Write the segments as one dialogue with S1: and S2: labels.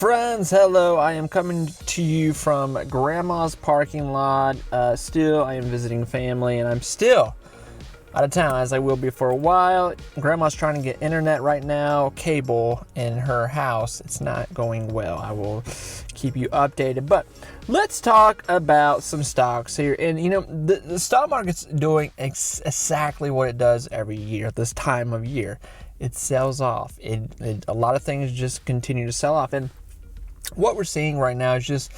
S1: Friends, hello. I am coming to you from Grandma's parking lot. Still, I am visiting family, and I'm still out of town, as I will be for a while. Grandma's trying to get internet right now, cable in her house. It's not going well. I will keep you updated. But let's talk about some stocks here. And, the stock market's doing exactly what it does every year, this time of year. It sells off. A lot of things just continue to sell off. And what we're seeing right now is just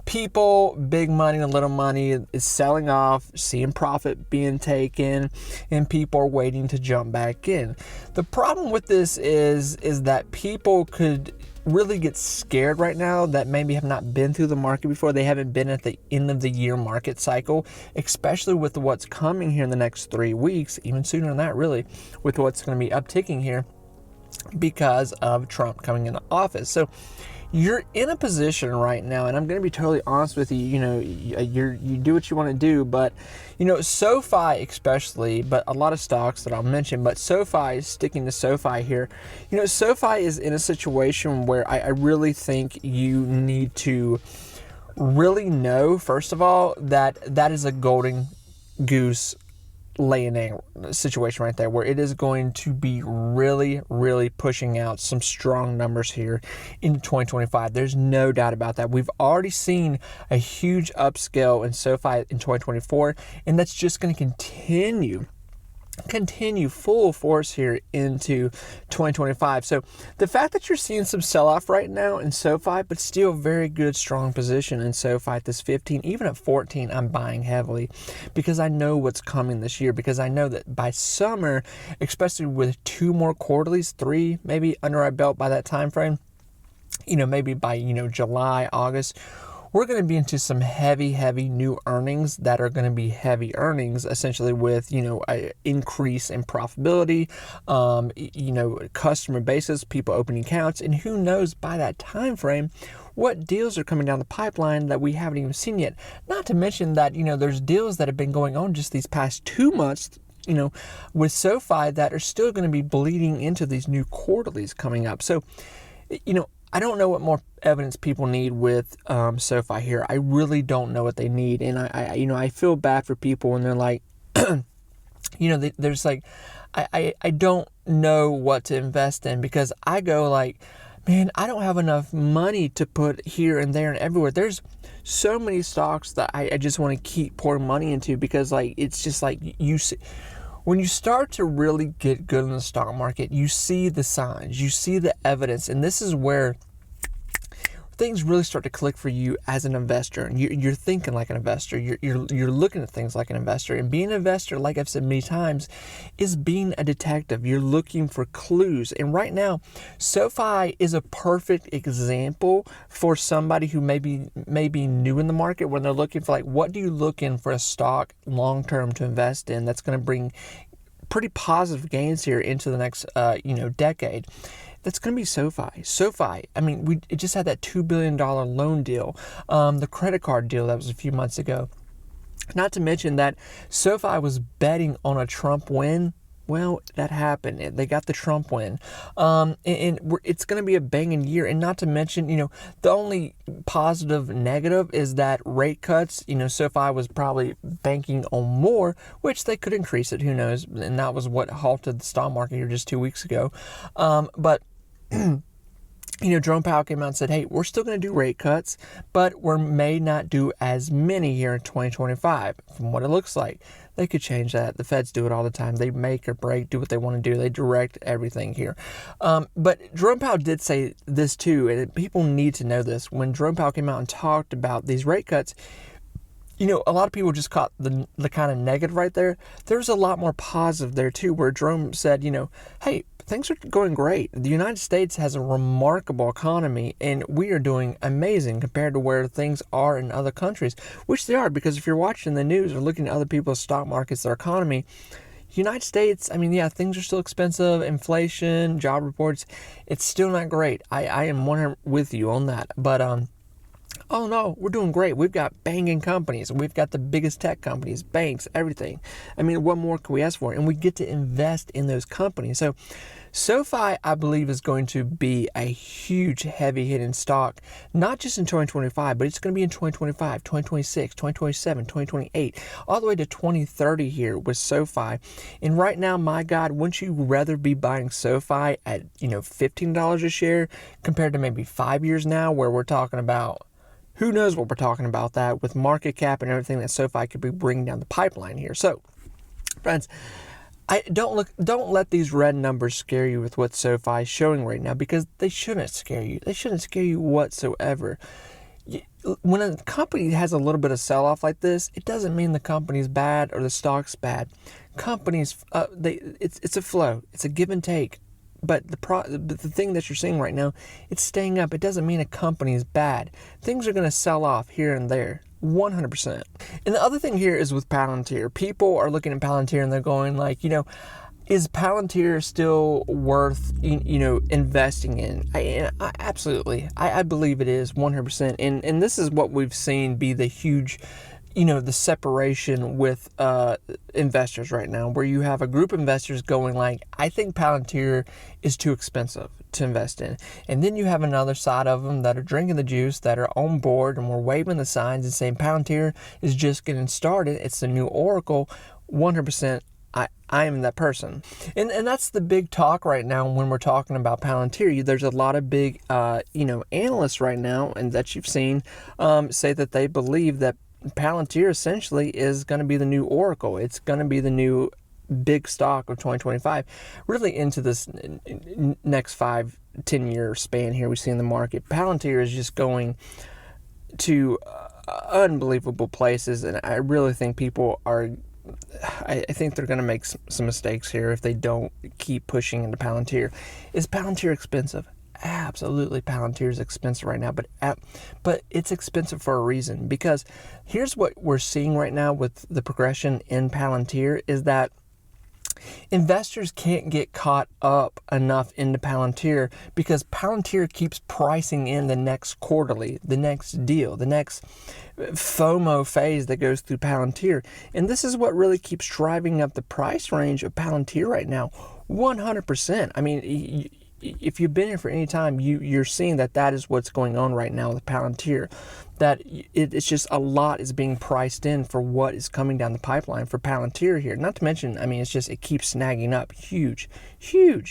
S1: people, big money and little money, is selling off, seeing profit being taken, and people are waiting to jump back in. The problem with this is that people could really get scared right now that maybe have not been through the market before. They haven't been at the end of the year market cycle, especially with what's coming here in the next 3 weeks, even sooner than that, really, with what's going to be upticking here because of Trump coming into office. So you're in a position right now, and I'm going to be totally honest with you, you do what you want to do, but, SoFi especially, but a lot of stocks that I'll mention, but SoFi, sticking to SoFi here, SoFi is in a situation where I really think you need to really know, first of all, that is a golden goose laying egg situation right there, where it is going to be really, really pushing out some strong numbers here in 2025. There's no doubt about that. We've already seen a huge upscale in SoFi in 2024, and that's just going to continue full force here into 2025. So the fact that you're seeing some sell-off right now in SoFi, but still very good, strong position in SoFi at this 15, even at 14, I'm buying heavily because I know what's coming this year, because I know that by summer, especially with 2 more quarterlies, 3 maybe under our belt by that time frame, maybe by, July, August, we're going to be into some heavy new earnings that are going to be heavy earnings, essentially with, an increase in profitability, customer basis, people opening accounts, and who knows by that time frame what deals are coming down the pipeline that we haven't even seen yet. Not to mention that, there's deals that have been going on just these past 2 months, with SoFi that are still going to be bleeding into these new quarterlies coming up. So, I don't know what more evidence people need with SoFi here. I really don't know what they need, and I feel bad for people when they're like, there's like, I don't know what to invest in, because I go like, man, I don't have enough money to put here and there and everywhere. There's so many stocks that I just want to keep pouring money into, because like it's just like you see. When you start to really get good in the stock market, you see the signs, you see the evidence, and this is where things really start to click for you as an investor. And you're thinking like an investor. You're looking at things like an investor. And being an investor, like I've said many times, is being a detective. You're looking for clues. And right now, SoFi is a perfect example for somebody who may be new in the market, when they're looking for, like, what do you look in for a stock long term to invest in that's going to bring pretty positive gains here into the next decade. That's going to be SoFi. SoFi, it just had that $2 billion loan deal, the credit card deal that was a few months ago. Not to mention that SoFi was betting on a Trump win. Well, that happened. They got the Trump win. And it's going to be a banging year. And not to mention, the only negative is that rate cuts, SoFi was probably banking on more, which they could increase it. Who knows? And that was what halted the stock market here just 2 weeks ago. But Jerome Powell came out and said, hey, we're still going to do rate cuts, but we may not do as many here in 2025. From what it looks like, they could change that. The Feds do it all the time. They make or break, do what they want to do. They direct everything here. But Jerome Powell did say this too, and people need to know this. When Jerome Powell came out and talked about these rate cuts, a lot of people just caught the kind of negative right there. There's a lot more positive there too, where Jerome said, hey, things are going great. The United States has a remarkable economy, and we are doing amazing compared to where things are in other countries, which they are, because if you're watching the news or looking at other people's stock markets, their economy, United States, things are still expensive, inflation, job reports, it's still not great. I am 100% with you on that, but oh no, we're doing great. We've got banging companies. We've got the biggest tech companies, banks, everything. What more can we ask for? And we get to invest in those companies. So SoFi, I believe, is going to be a huge heavy hitting stock, not just in 2025, but it's going to be in 2025, 2026, 2027, 2028, all the way to 2030 here with SoFi. And right now, my God, wouldn't you rather be buying SoFi at, $15 a share compared to maybe 5 years now, where we're talking about, who knows what we're talking about that with market cap and everything that SoFi could be bringing down the pipeline here. So, friends, don't let these red numbers scare you with what SoFi is showing right now, because they shouldn't scare you. They shouldn't scare you whatsoever. When a company has a little bit of sell-off like this, it doesn't mean the company's bad or the stock's bad. Companies, it's a flow. It's a give and take. But the thing that you're seeing right now, it's staying up. It doesn't mean a company is bad. Things are going to sell off here and there. 100%. And the other thing here is with Palantir. People are looking at Palantir and they're going like, is Palantir still worth, investing in? Absolutely. I believe it is 100%. And this is what we've seen be the huge, the separation with investors right now, where you have a group of investors going like, I think Palantir is too expensive to invest in. And then you have another side of them that are drinking the juice, that are on board, and we're waving the signs and saying Palantir is just getting started. It's the new Oracle. 100%. I am that person. And that's the big talk right now when we're talking about Palantir. There's a lot of big, analysts right now, and that you've seen say that they believe that Palantir essentially is going to be the new Oracle. It's going to be the new big stock of 2025, really into this next 5-10 year span here we see in the market. Palantir is just going to unbelievable places, and I really think people are, I think they're going to make some mistakes here if they don't keep pushing into Palantir. Is Palantir expensive? Absolutely, Palantir is expensive right now, but it's expensive for a reason, because here's what we're seeing right now with the progression in Palantir is that investors can't get caught up enough into Palantir, because Palantir keeps pricing in the next quarterly, the next deal, the next FOMO phase that goes through Palantir. And this is what really keeps driving up the price range of Palantir right now, 100%. I mean, if you've been here for any time, you're seeing that is what's going on right now with Palantir. That it's just a lot is being priced in for what is coming down the pipeline for Palantir here. Not to mention, I mean, it keeps snagging up huge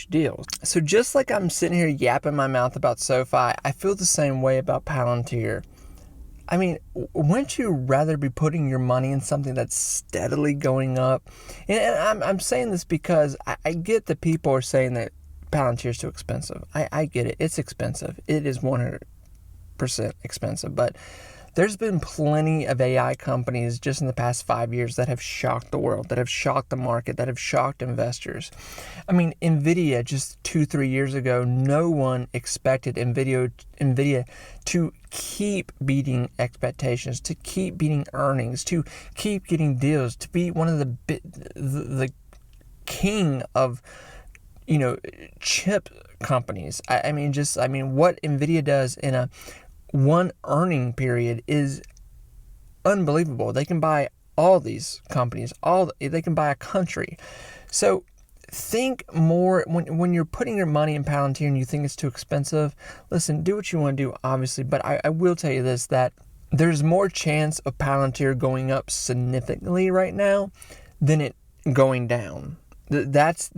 S1: deals. So just like I'm sitting here yapping my mouth about SoFi, I feel the same way about Palantir. I mean, wouldn't you rather be putting your money in something that's steadily going up? And I'm saying this because I get that people are saying that Palantir is too expensive. I get it. It's expensive. It is 100% expensive. But there's been plenty of AI companies just in the past 5 years that have shocked the world, that have shocked the market, that have shocked investors. I mean, NVIDIA just 2-3 years ago, no one expected NVIDIA to keep beating expectations, to keep beating earnings, to keep getting deals, to be one of the king of chip companies. I mean, what NVIDIA does in a one earning period is unbelievable. They can buy all these companies, they can buy a country. So think more when you're putting your money in Palantir and you think it's too expensive. Listen, do what you want to do, obviously, but I will tell you this, that there's more chance of Palantir going up significantly right now than it going down. That's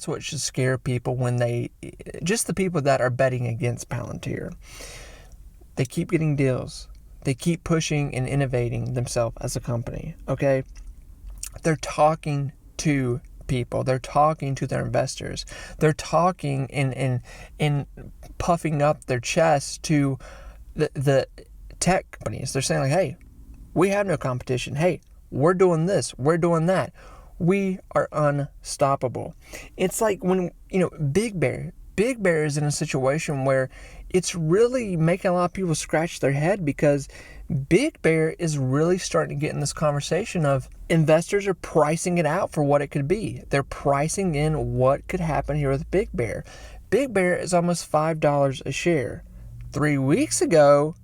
S1: what should scare people just the people that are betting against Palantir. They keep getting deals. They keep pushing and innovating themselves as a company, okay? They're talking to people. They're talking to their investors. They're talking and puffing up their chests to the tech companies. They're saying like, hey, we have no competition. Hey, we're doing this. We're doing that. We are unstoppable. It's like when, BigBear is in a situation where it's really making a lot of people scratch their head, because BigBear is really starting to get in this conversation of investors are pricing it out for what it could be. They're pricing in what could happen here with BigBear. BigBear is almost $5 a share. 4 weeks ago,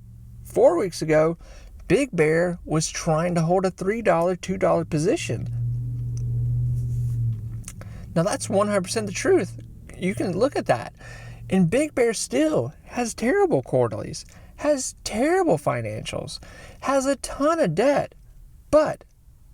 S1: BigBear was trying to hold a $3, $2 position. Now that's 100% the truth. You can look at that. And Big Bear still has terrible quarterlies, has terrible financials, has a ton of debt, but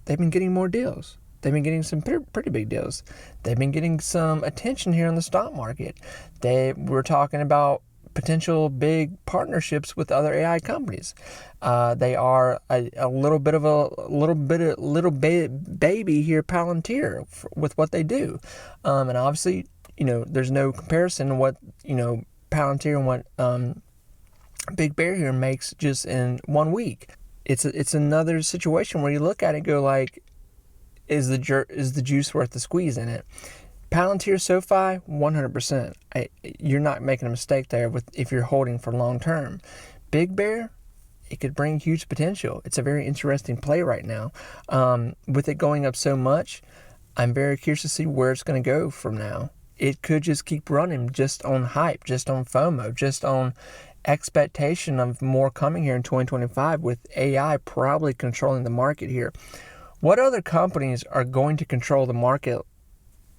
S1: they've been getting more deals. They've been getting some pretty big deals. They've been getting some attention here in the stock market. We're talking about potential big partnerships with other AI companies. They are a little bit of baby here, Palantir, with what they do. And obviously, there's no comparison to what, Palantir and what Big Bear here makes just in 1 week. It's another situation where you look at it and go like, is the juice worth the squeeze in it? Palantir, Sofi, 100%. You're not making a mistake there if you're holding for long term. Big Bear, it could bring huge potential. It's a very interesting play right now. With it going up so much, I'm very curious to see where it's going to go from now. It could just keep running just on hype, just on FOMO, just on expectation of more coming here in 2025 with AI probably controlling the market here. What other companies are going to control the market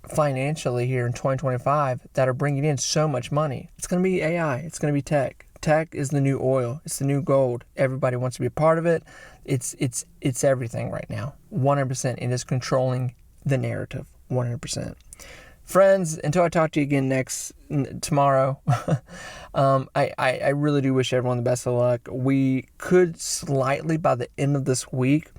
S1: financially here in 2025 that are bringing in so much money? It's going to be AI. It's going to be tech. Tech is the new oil. It's the new gold. Everybody wants to be a part of it. It's everything right now. 100%. It is controlling the narrative. 100%. Friends, until I talk to you again tomorrow, I really do wish everyone the best of luck. We could slightly, by the end of this week,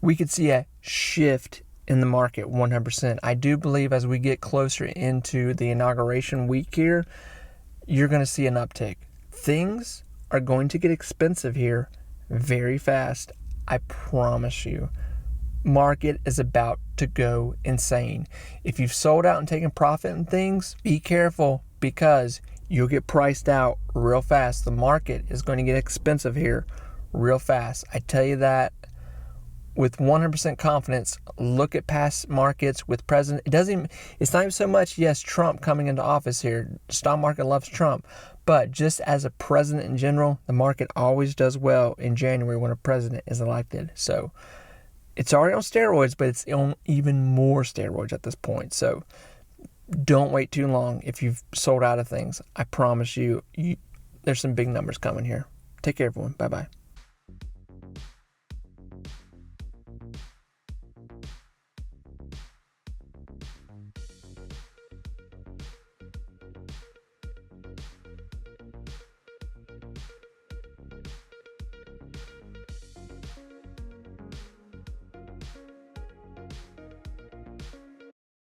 S1: we could see a shift in the market 100%. I do believe as we get closer into the inauguration week here, you're going to see an uptick. Things are going to get expensive here very fast. I promise you. Market is about to go insane. If you've sold out and taken profit in things, be careful because you'll get priced out real fast. The market is going to get expensive here real fast. I tell you that with 100% confidence. Look at past markets with president. It's not even so much, yes, Trump coming into office here. The stock market loves Trump. But just as a president in general, the market always does well in January when a president is elected. So it's already on steroids, but it's on even more steroids at this point. So don't wait too long if you've sold out of things. I promise you, there's some big numbers coming here. Take care, everyone. Bye-bye.